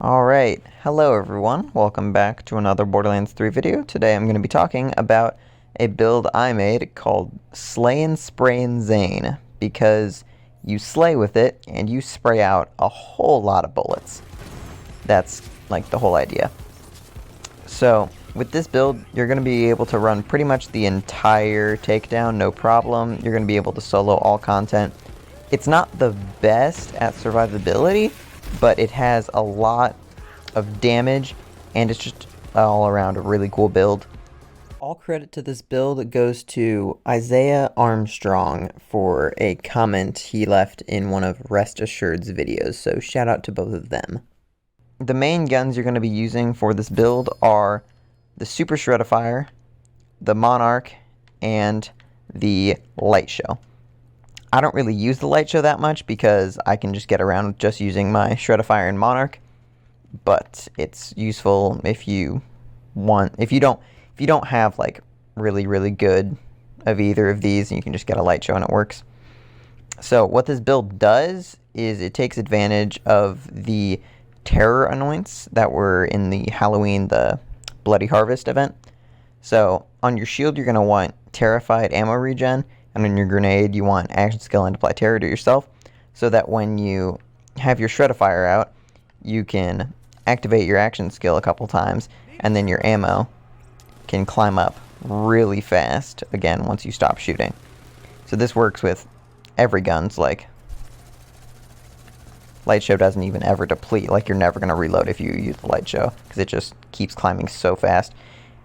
Alright, hello everyone, welcome back to another Borderlands 3 video. Today I'm going to be talking about a build I made called SLAYIN, SPRAYIN, Zane, because you slay with it and you spray out a whole lot of bullets. That's like the whole idea. So with this build you're going to be able to run pretty much the entire takedown, no problem. You're going to be able to solo all content. It's not the best at survivability, but it has a lot of damage, and it's just all around a really cool build. All credit to this build goes to Isaiah Armstrong for a comment he left in one of Rest Assured's videos, so shout out to both of them. The main guns you're going to be using for this build are the Super Shreddifier, the Monarch, and the Light Show. I don't really use the Light Show that much because I can just get around just using my Shreddifier and Monarch, but it's useful if you want, if you don't have like really good of either of these, and you can just get a Light Show and it works. So what this build does is it takes advantage of the terror anoints that were in the Halloween, the Bloody Harvest event. So on your shield you're going to want Terrified ammo regen, and on your grenade you want action skill and apply terror to yourself, so that when you have your Shreddifier out you can activate your action skill a couple times, and then your ammo can climb up really fast again once you stop shooting. So this works with every guns. Like Light Show doesn't even ever deplete, like you're never going to reload if you use the Light Show, because it just keeps climbing so fast.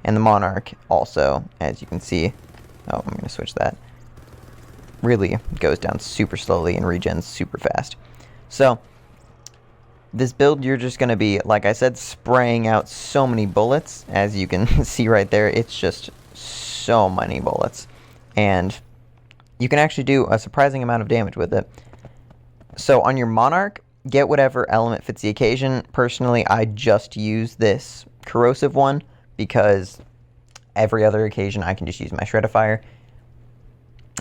And the Monarch also, as you can see, oh, I'm going to switch that, really goes down super slowly and regens super fast. So this build you're just going to be, like I said, spraying out so many bullets. As you can see right there, it's just so many bullets, and you can actually do a surprising amount of damage with it. So on your Monarch, get whatever element fits the occasion. Personally, I just use this corrosive one because every other occasion I can just use my Shreddifier.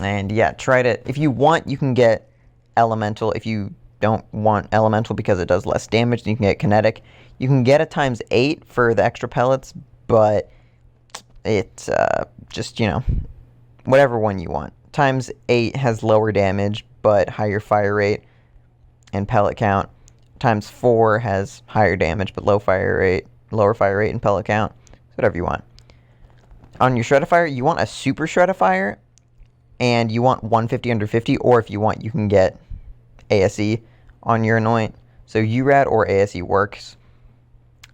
And yeah, try to, if you want, you can get elemental. If you don't want elemental because it does less damage, then you can get kinetic. You can get a ×8 for the extra pellets, but it's just, you know, whatever one you want. ×8 has lower damage but higher fire rate and pellet count. ×4 has higher damage but lower fire rate and pellet count. It's whatever you want. On your Shreddifier, you want a Super Shreddifier, and you want 150 under 50, or if you want, you can get ASE on your anoint. So URAD or ASE works.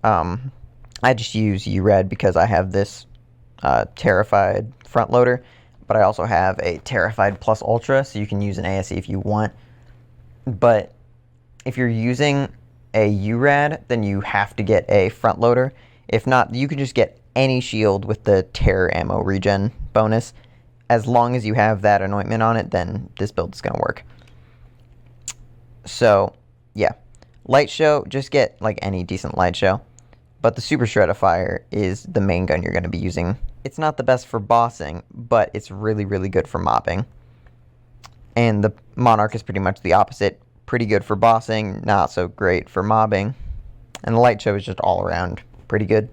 I just use URAD because I have this Terrified front loader, but I also have a Terrified plus Ultra, so you can use an ASE if you want. But if you're using a URAD, then you have to get a front loader. If not, you can just get any shield with the terror ammo regen bonus. As long as you have that anointment on it, then this build is going to work. So, yeah. Light Show, just get like any decent Light Show. But the Super Shreddifier is the main gun you're going to be using. It's not the best for bossing, but it's really good for mobbing. And the Monarch is pretty much the opposite. Pretty good for bossing, not so great for mobbing. And the Light Show is just all around pretty good.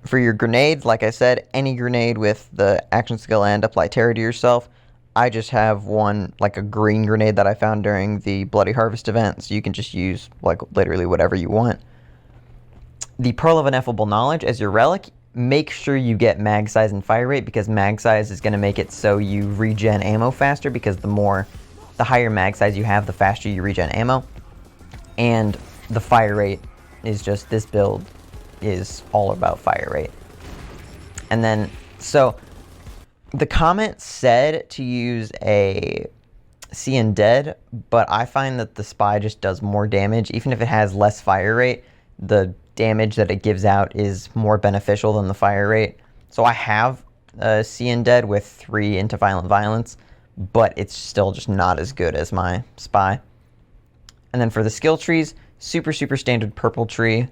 For your grenades, like I said, any grenade with the action skill and apply terror to yourself. I just have one, like a green grenade that I found during the Bloody Harvest event, so you can just use like literally whatever you want. The Pearl of Ineffable Knowledge as your relic. Make sure you get mag size and fire rate, because mag size is going to make it so you regen ammo faster, because the higher mag size you have, the faster you regen ammo. And the fire rate is just, this build is all about fire rate. And then, so the comment said to use a Seeing Dead, but I find that the Spy just does more damage. Even if it has less fire rate, the damage that it gives out is more beneficial than the fire rate. So I have a Seeing Dead with 3 into Violent Violence, but it's still just not as good as my Spy. And then for the skill trees, super standard purple tree.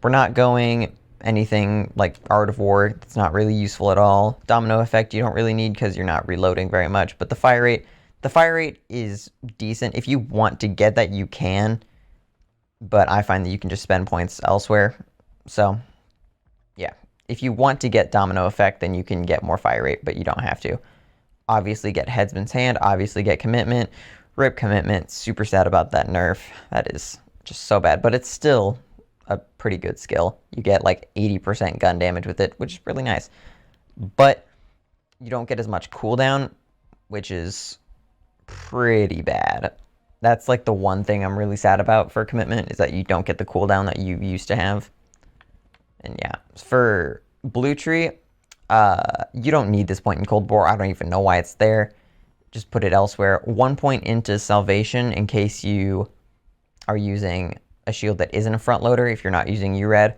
We're not going anything like Art of War. It's not really useful at all. Domino effect you don't really need because you're not reloading very much. But the fire rate is decent. If you want to get that, you can. but I find that you can just spend points elsewhere. So, yeah. If you want to get domino effect, then you can get more fire rate, but you don't have to. Obviously get Headsman's Hand, obviously get Commitment. Rip Commitment, super sad about that nerf. That is just so bad, but it's still a pretty good skill. You get like 80% gun damage with it, which is really nice. But you don't get as much cooldown, which is pretty bad. That's like the one thing I'm really sad about for Commitment, is that you don't get the cooldown that you used to have. And yeah, for Blue Tree, you don't need this point in Cold War. I don't even know why it's there. Just put it elsewhere. 1 point into Salvation in case you are using a shield that isn't a front loader, if you're not using URAD.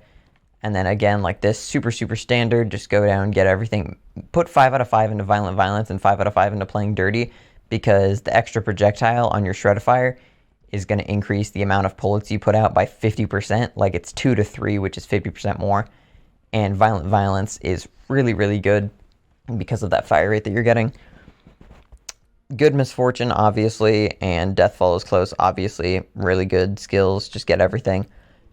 And then again, like this, super standard, just go down, get everything. Put 5 out of 5 into Violent Violence and 5 out of 5 into Playing Dirty, because the extra projectile on your Shred-a-Fire is going to increase the amount of bullets you put out by 50%. Like it's 2 to 3, which is 50% more. And Violent Violence is really good because of that fire rate that you're getting. Good Misfortune, obviously, and Death Follows Close, obviously, really good skills. Just get everything.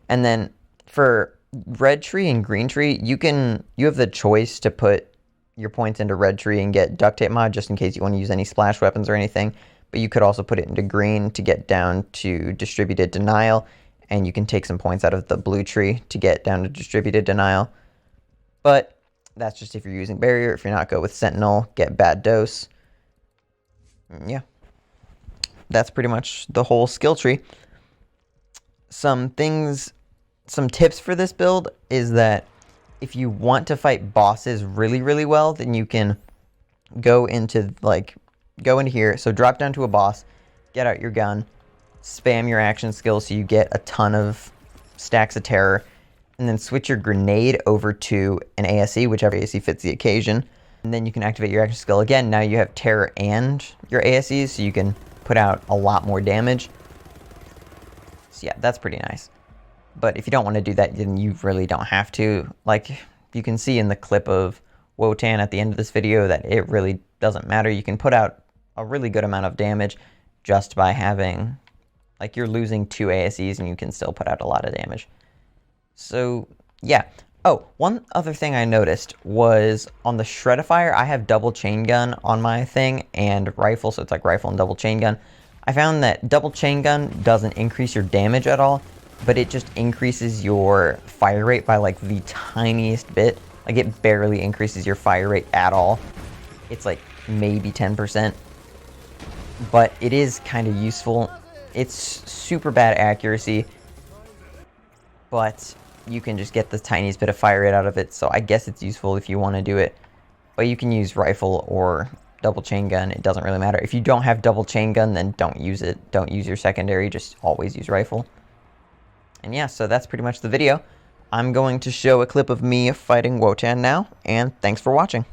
And then for Red Tree and Green Tree, you have the choice to put your points into Red Tree and get Duct Tape Mod, just in case you want to use any splash weapons or anything. But you could also put it into Green to get down to Distributed Denial, and you can take some points out of the Blue Tree to get down to Distributed Denial. But that's just if you're using Barrier. If you're not, go with Sentinel, get Bad Dose. Yeah. That's pretty much the whole skill tree. Some tips for this build is that if you want to fight bosses really well, then you can go into here. So drop down to a boss, get out your gun, spam your action skill so you get a ton of stacks of terror, and then switch your grenade over to an ASE, whichever ASE fits the occasion. And then you can activate your action skill again. Now you have terror and your ASEs, so you can put out a lot more damage. So yeah, that's pretty nice. But if you don't want to do that, then you really don't have to. Like, you can see in the clip of Wotan at the end of this video that it really doesn't matter. You can put out a really good amount of damage just by having, like, you're losing 2 ASEs and you can still put out a lot of damage. So, yeah. Oh, one other thing I noticed was on the Shred-a-Fire, I have double chain gun on my thing and rifle, so it's like rifle and double chain gun. I found that double chain gun doesn't increase your damage at all, but it just increases your fire rate by like the tiniest bit. Like it barely increases your fire rate at all. It's like maybe 10%, but it is kind of useful. It's super bad accuracy, but you can just get the tiniest bit of fire rate out of it, so I guess it's useful if you want to do it. But you can use rifle or double chain gun, it doesn't really matter. If you don't have double chain gun, then don't use it. Don't use your secondary, just always use rifle. And yeah, so that's pretty much the video. I'm going to show a clip of me fighting Wotan now, and thanks for watching.